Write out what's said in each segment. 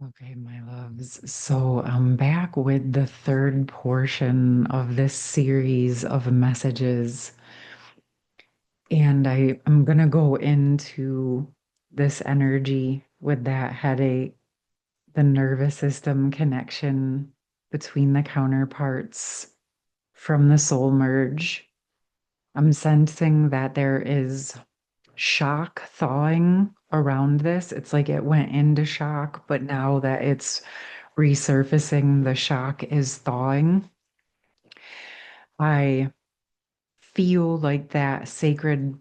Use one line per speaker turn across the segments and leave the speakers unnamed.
Okay, my loves. So I'm back with the third portion of this series of messages. And I'm gonna go into this energy with that headache, the nervous system connection between the counterparts from the soul merge. I'm sensing that there is shock thawing around this. It's like it went into shock, but now that it's resurfacing, the shock is thawing. I feel like that sacred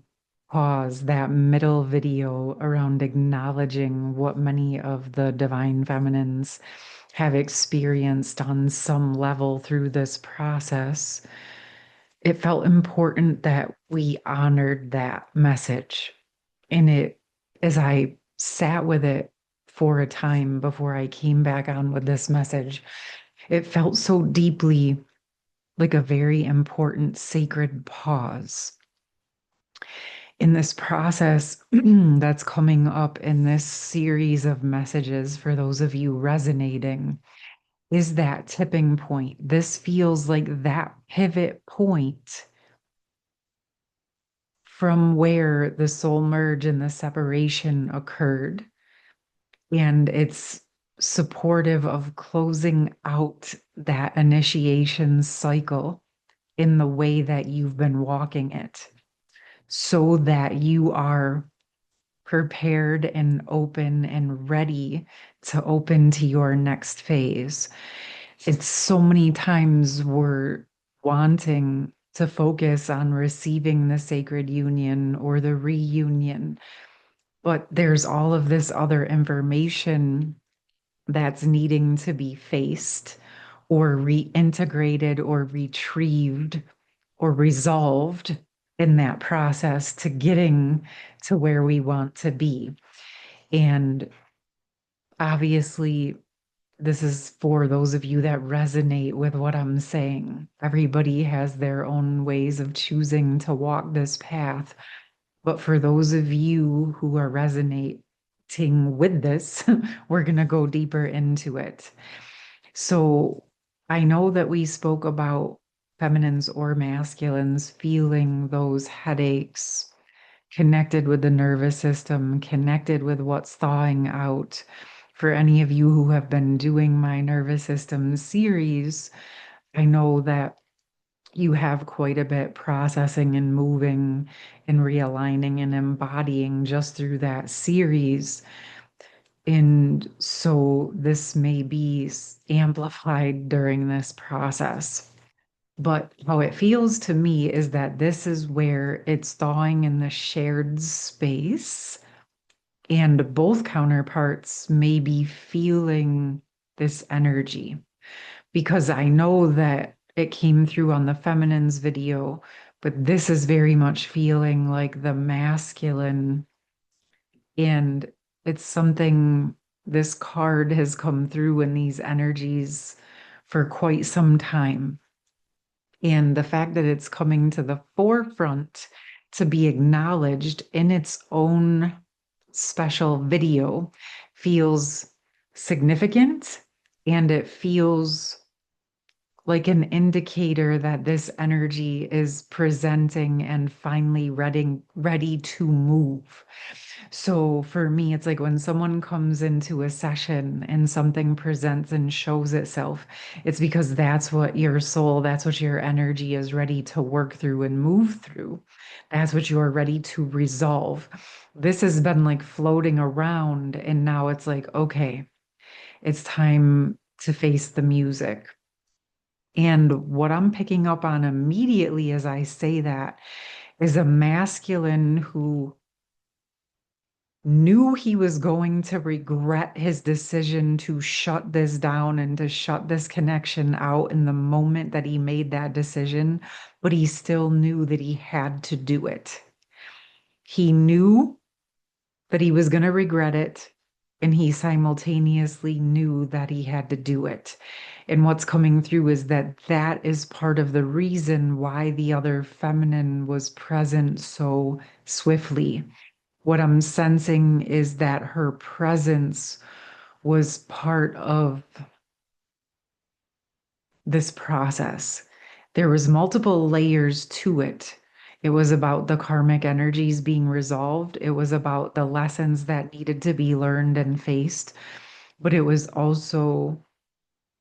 pause, that middle video around acknowledging what many of the divine feminines have experienced on some level through this process. It felt important that we honored that message. And as I sat with it for a time before I came back on with this message, it felt so deeply like a very important sacred pause in this process that's coming up in this series of messages for those of you resonating is that tipping point. This feels like that pivot point from where the soul merge and the separation occurred. And it's supportive of closing out that initiation cycle in the way that you've been walking it so that you are prepared and open and ready to open to your next phase. It's so many times we're wanting to focus on receiving the sacred union or the reunion, but there's all of this other information that's needing to be faced or reintegrated or retrieved or resolved in that process to getting to where we want to be. And obviously, this is for those of you that resonate with what I'm saying. Everybody has their own ways of choosing to walk this path. But for those of you who are resonating with this, we're going to go deeper into it. So I know that we spoke about feminines or masculines feeling those headaches connected with the nervous system, connected with what's thawing out. For any of you who have been doing my nervous system series, I know that you have quite a bit processing and moving and realigning and embodying just through that series. And so this may be amplified during this process. But how it feels to me is that this is where it's thawing in the shared space, and both counterparts may be feeling this energy because I know that it came through on the feminine's video, but this is very much feeling like the masculine. And it's something this card has come through in these energies for quite some time. And the fact that it's coming to the forefront to be acknowledged in its own special video feels significant, and it feels like an indicator that this energy is presenting and finally ready to move. So for me, it's like when someone comes into a session and something presents and shows itself, it's because that's what your soul, that's what your energy is ready to work through and move through. That's what you are ready to resolve. This has been like floating around, and now it's like, okay, it's time to face the music. And what I'm picking up on immediately as I say that is a masculine who knew he was going to regret his decision to shut this down and to shut this connection out in the moment that he made that decision, but he still knew that he had to do it. He knew that he was going to regret it, and he simultaneously knew that he had to do it. And what's coming through is that that is part of the reason why the other feminine was present so swiftly. What I'm sensing is that her presence was part of this process. There was multiple layers to it. It was about the karmic energies being resolved. It was about the lessons that needed to be learned and faced, but it was also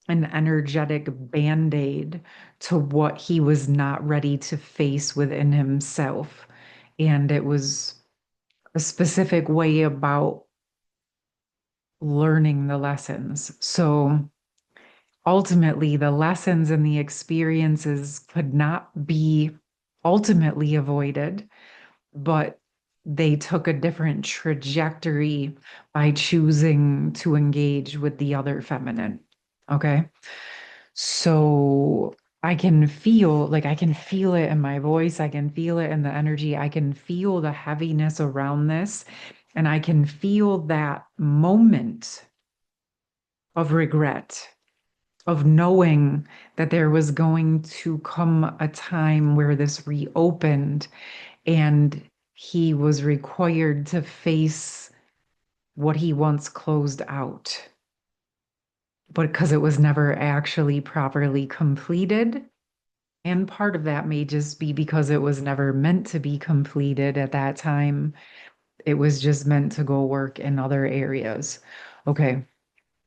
an energetic band-aid to what he was not ready to face within himself. And it was a specific way about learning the lessons. So ultimately, the lessons and the experiences could not be ultimately avoided, but they took a different trajectory by choosing to engage with the other feminine. Okay. So I can feel it in my voice. I can feel it in the energy. I can feel the heaviness around this. And I can feel that moment of regret, of knowing that there was going to come a time where this reopened and he was required to face what he once closed out. But because it was never actually properly completed, and part of that may just be because it was never meant to be completed at that time. It was just meant to go work in other areas. Okay,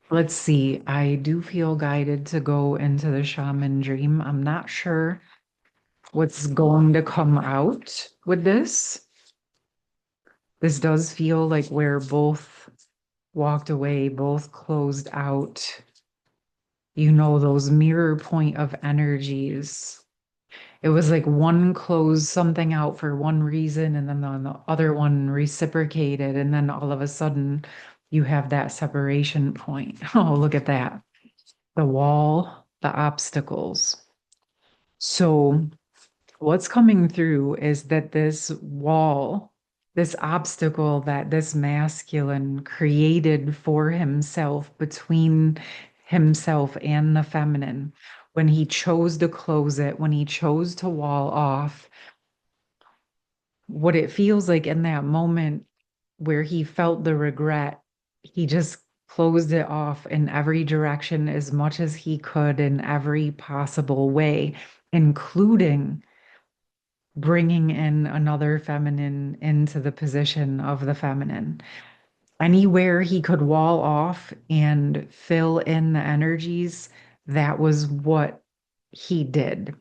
let's see. I do feel guided to go into the shaman dream. I'm not sure what's going to come out with this. This does feel like we're both walked away, both closed out. You know, those mirror point of energies. It was like one closed something out for one reason, and then the other one reciprocated, and then all of a sudden you have that separation point. Oh, look at that. The wall, the obstacles. So, what's coming through is that this wall, this obstacle that this masculine created for himself between himself and the feminine, when he chose to close it, when he chose to wall off, what it feels like in that moment where he felt the regret, he just closed it off in every direction as much as he could in every possible way, including bringing in another feminine into the position of the feminine. Anywhere he could wall off and fill in the energies, that was what he did.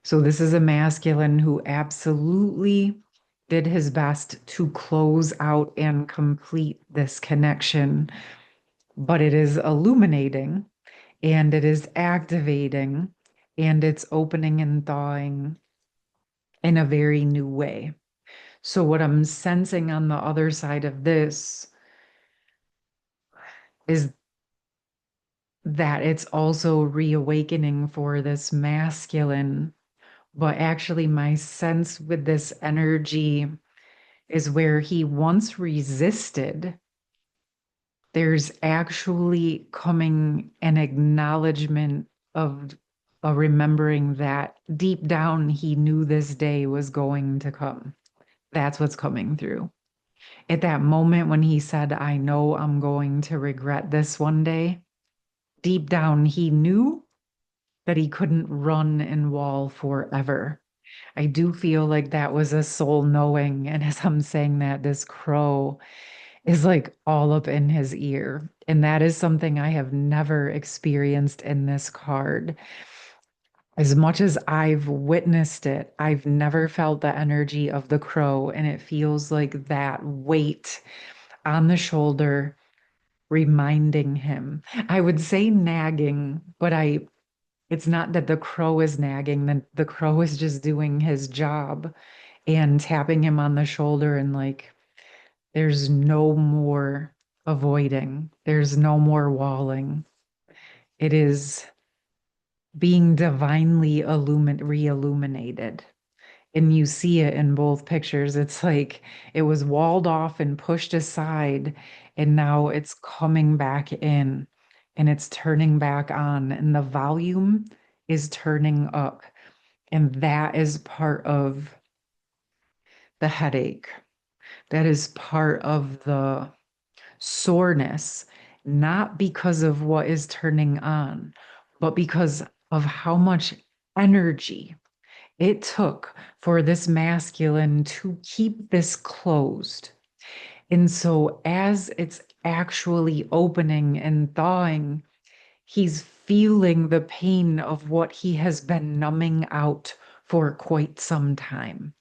So this is a masculine who absolutely did his best to close out and complete this connection, but it is illuminating and it is activating and it's opening and thawing in a very new way. So, what I'm sensing on the other side of this is that it's also reawakening for this masculine. But actually, my sense with this energy is where he once resisted, there's actually coming an acknowledgement of a remembering that deep down he knew this day was going to come. That's what's coming through. At that moment when he said, I know I'm going to regret this one day, deep down he knew that he couldn't run and wall forever. I do feel like that was a soul knowing. And as I'm saying that, this crow is like all up in his ear. And that is something I have never experienced in this card. As much as I've witnessed it, I've never felt the energy of the crow. And it feels like that weight on the shoulder reminding him. I would say nagging, but it's not that the crow is nagging, the crow is just doing his job and tapping him on the shoulder and like, there's no more avoiding. There's no more walling. It is being divinely re-illuminated. And you see it in both pictures. It's like it was walled off and pushed aside, and now it's coming back in and it's turning back on, and the volume is turning up. And that is part of the headache. That is part of the soreness. not because of what is turning on, but because of how much energy it took for this masculine to keep this closed. And so, as it's actually opening and thawing, he's feeling the pain of what he has been numbing out for quite some time.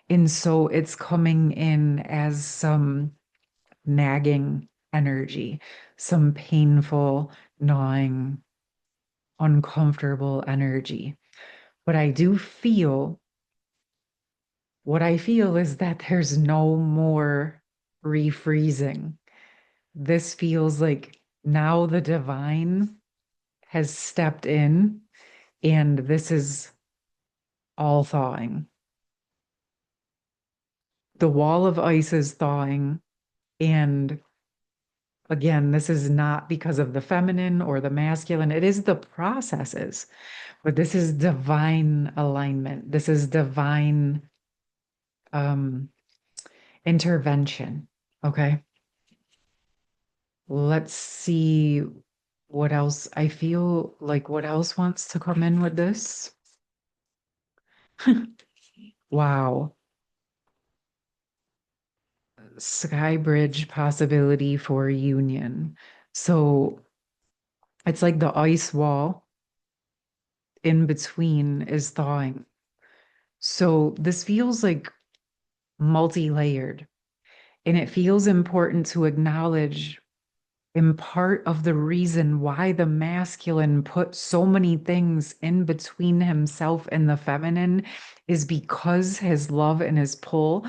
And so, it's coming in as some nagging energy, some painful, gnawing, uncomfortable energy. But I do feel what I feel is that there's no more refreezing. This feels like now the divine has stepped in and this is all thawing. The wall of ice is thawing. And again, this is not because of the feminine or the masculine, it is the processes, but this is divine alignment. This is divine um, intervention. Okay. Let's see what else. I feel like what else wants to come in with this? Wow. Sky bridge possibility for union. So it's like the ice wall in between is thawing. So this feels like multi-layered, and it feels important to acknowledge in part of the reason why the masculine put so many things in between himself and the feminine is because his love and his pull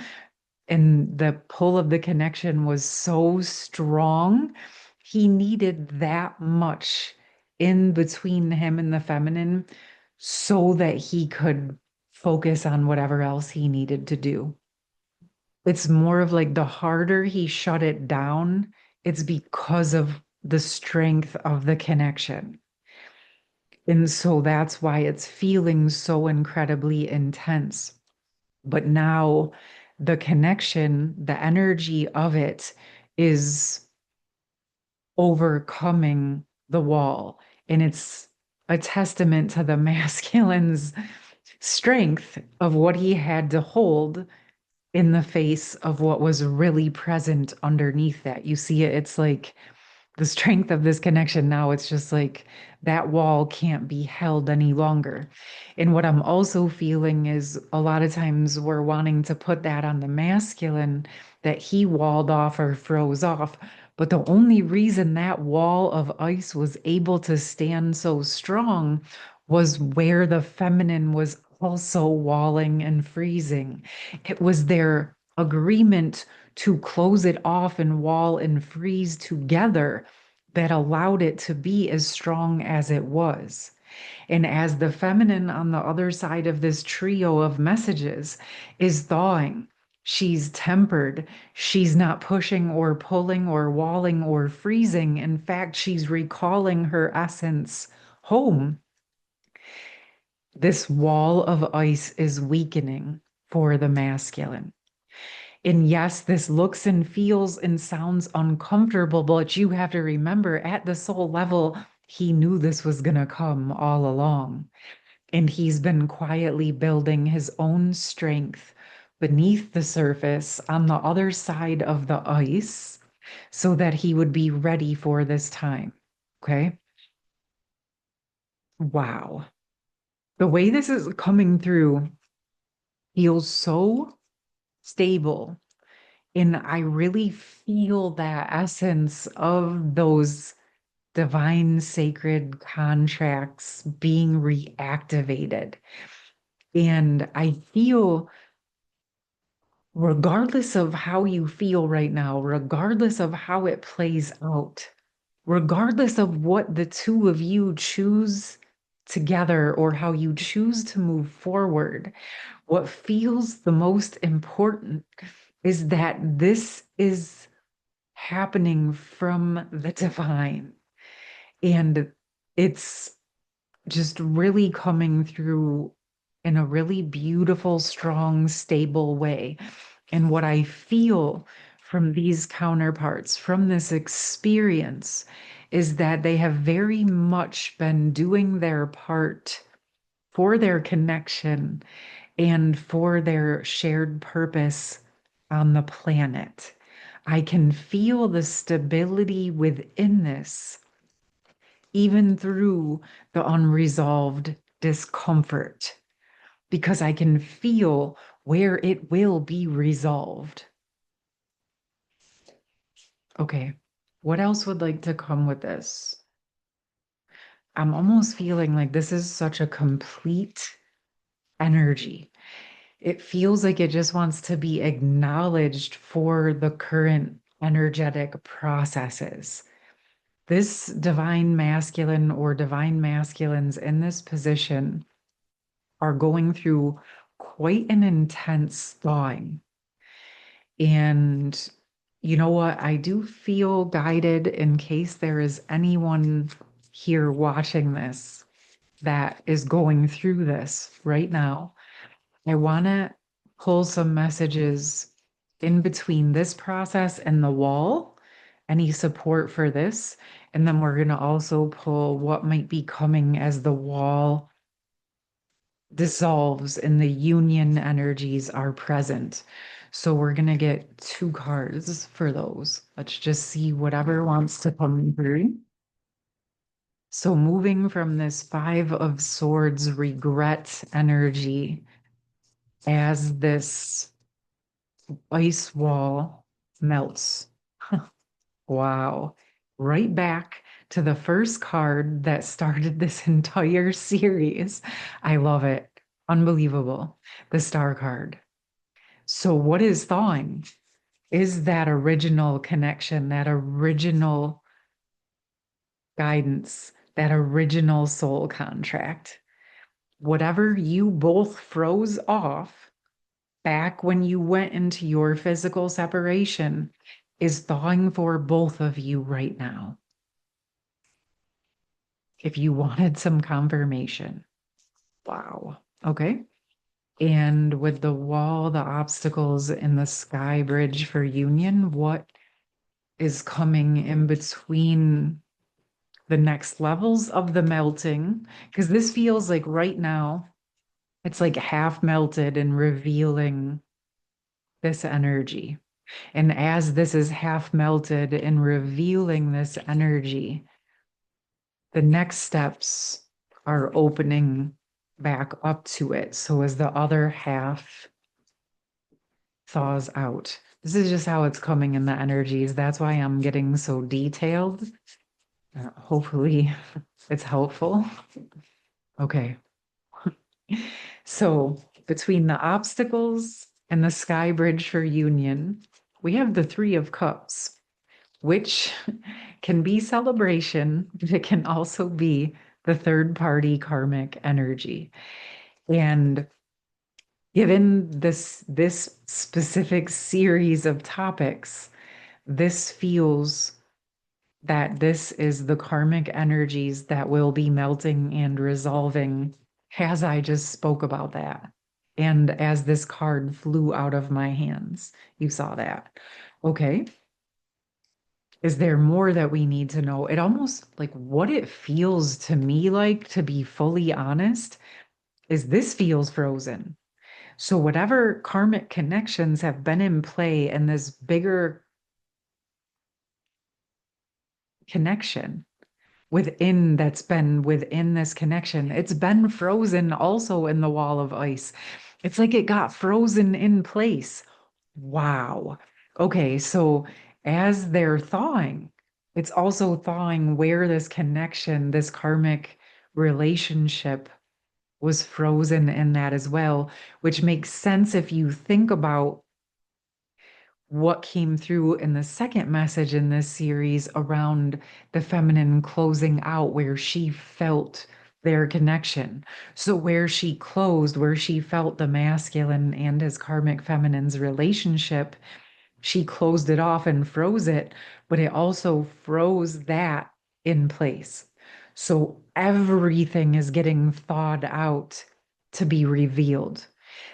and the pull of the connection was so strong. He needed that much in between him and the feminine so that he could focus on whatever else he needed to do. It's more of like the harder he shut it down, it's because of the strength of the connection. And so that's why it's feeling so incredibly intense. But now the connection, the energy of it is overcoming the wall. And it's a testament to the masculine's strength of what he had to hold in the face of what was really present underneath that. You see it, it's like the strength of this connection now, it's just like that wall can't be held any longer. And what I'm also feeling is a lot of times we're wanting to put that on the masculine that he walled off or froze off. But the only reason that wall of ice was able to stand so strong was where the feminine was also walling and freezing. It was their agreement to close it off and wall and freeze together that allowed it to be as strong as it was. And as the feminine on the other side of this trio of messages is thawing, she's tempered. She's not pushing or pulling or walling or freezing. In fact, she's recalling her essence home. This wall of ice is weakening for the masculine. And yes, this looks and feels and sounds uncomfortable, but you have to remember at the soul level, he knew this was going to come all along. And he's been quietly building his own strength beneath the surface on the other side of the ice so that he would be ready for this time. Okay. Wow. The way this is coming through feels so stable. And I really feel that essence of those divine sacred contracts being reactivated. And I feel, regardless of how you feel right now, regardless of how it plays out, regardless of what the two of you choose together or how you choose to move forward, what feels the most important is that this is happening from the divine. And it's just really coming through in a really beautiful, strong, stable way. And what I feel from these counterparts, from this experience, is that they have very much been doing their part for their connection and for their shared purpose on the planet. I can feel the stability within this, even through the unresolved discomfort, because I can feel where it will be resolved. Okay, what else would like to come with this? I'm almost feeling like this is such a complete energy. It feels like it just wants to be acknowledged for the current energetic processes. This divine masculine or divine masculines in this position are going through quite an intense thawing. And you know what? I do feel guided in case there is anyone here watching this that is going through this right now. I want to pull some messages in between this process and the wall, any support for this. And then we're going to also pull what might be coming as the wall dissolves and the union energies are present. So we're going to get 2 cards for those. Let's just see whatever wants to come through. So moving from this 5 of Swords regret energy as this ice wall melts. Wow. Right back to the first card that started this entire series. I love it. Unbelievable. The star card. So, what is thawing? Is that original connection, that original guidance, that original soul contract. Whatever you both froze off back when you went into your physical separation is thawing for both of you right now. If you wanted some confirmation. Wow. Okay. And with the wall, the obstacles, and the sky bridge for union, what is coming in between the next levels of the melting? Because this feels like right now, it's like half melted and revealing this energy. And as this is half melted and revealing this energy, the next steps are opening back up to it. So as the other half thaws out, this is just how it's coming in the energies. That's why I'm getting so detailed. Hopefully it's helpful. Okay. So between the obstacles and the sky bridge for union, we have the 3 of Cups, which can be celebration, but it can also be the third party karmic energy. And given this specific series of topics, this feels that this is the karmic energies that will be melting and resolving as I just spoke about that. And as this card flew out of my hands, you saw that. Okay. Is there more that we need to know? It almost like what it feels to me like, to be fully honest, is this feels frozen. So whatever karmic connections have been in play in this bigger connection that's been within this connection, it's been frozen also in the wall of ice. It's like it got frozen in place. Wow. Okay, so as they're thawing, it's also thawing where this connection, this karmic relationship was frozen in that as well, which makes sense if you think about what came through in the second message in this series around the feminine closing out, where she felt their connection. So, where she closed, where she felt the masculine and his karmic feminine's relationship, she closed it off and froze it, but it also froze that in place. So, everything is getting thawed out to be revealed.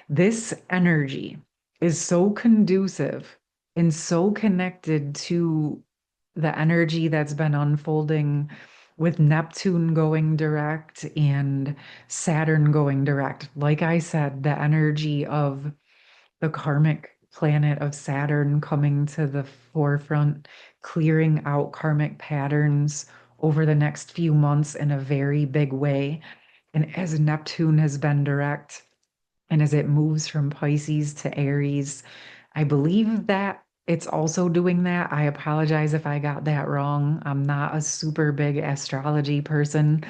This energy is so conducive and so connected to the energy that's been unfolding with Neptune going direct and Saturn going direct. Like I said, the energy of the karmic planet of Saturn coming to the forefront, clearing out karmic patterns over the next few months in a very big way. And as Neptune has been direct, and as it moves from Pisces to Aries, I believe that it's also doing that. I apologize if I got that wrong. I'm not a super big astrology person.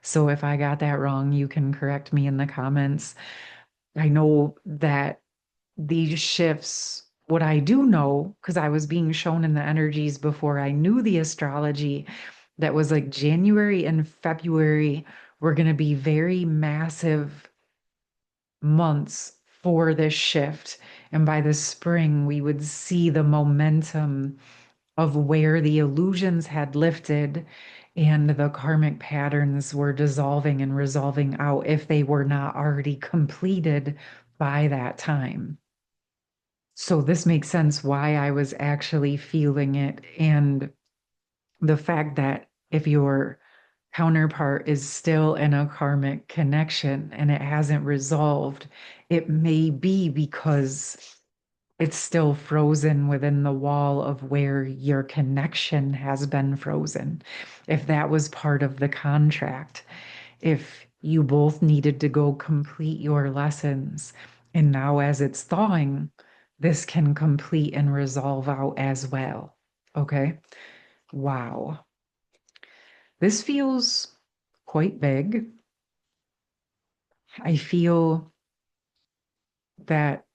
So if I got that wrong, you can correct me in the comments. I know that these shifts, what I do know, because I was being shown in the energies before I knew the astrology, that was like January and February were going to be very massive months for this shift. And by the spring, we would see the momentum of where the illusions had lifted and the karmic patterns were dissolving and resolving out if they were not already completed by that time. So this makes sense why I was actually feeling it. And the fact that if your counterpart is still in a karmic connection and it hasn't resolved, it may be because it's still frozen within the wall of where your connection has been frozen. If that was part of the contract, if you both needed to go complete your lessons, and now as it's thawing, this can complete and resolve out as well. Okay. Wow. This feels quite big. I feel that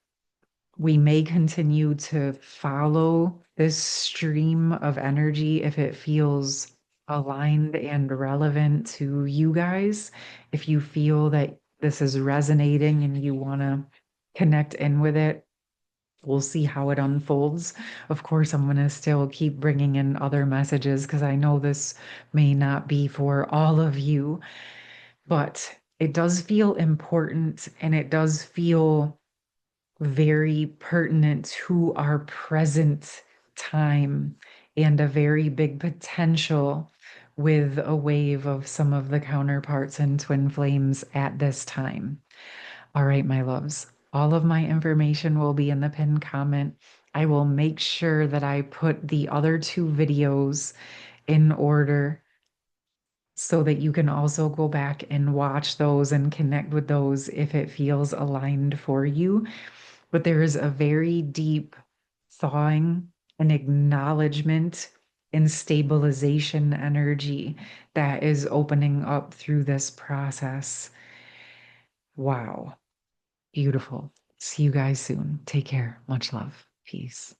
we may continue to follow this stream of energy if it feels aligned and relevant to you guys. If you feel that this is resonating and you want to connect in with it, we'll see how it unfolds. Of course, I'm going to still keep bringing in other messages because I know this may not be for all of you, but it does feel important and it does feel very pertinent to our present time and a very big potential with a wave of some of the counterparts and twin flames at this time. All right, my loves, all of my information will be in the pinned comment. I will make sure that I put the other two videos in order so that you can also go back and watch those and connect with those if it feels aligned for you. But there is a very deep thawing and acknowledgement and stabilization energy that is opening up through this process. Wow. Beautiful. See you guys soon. Take care. Much love. Peace.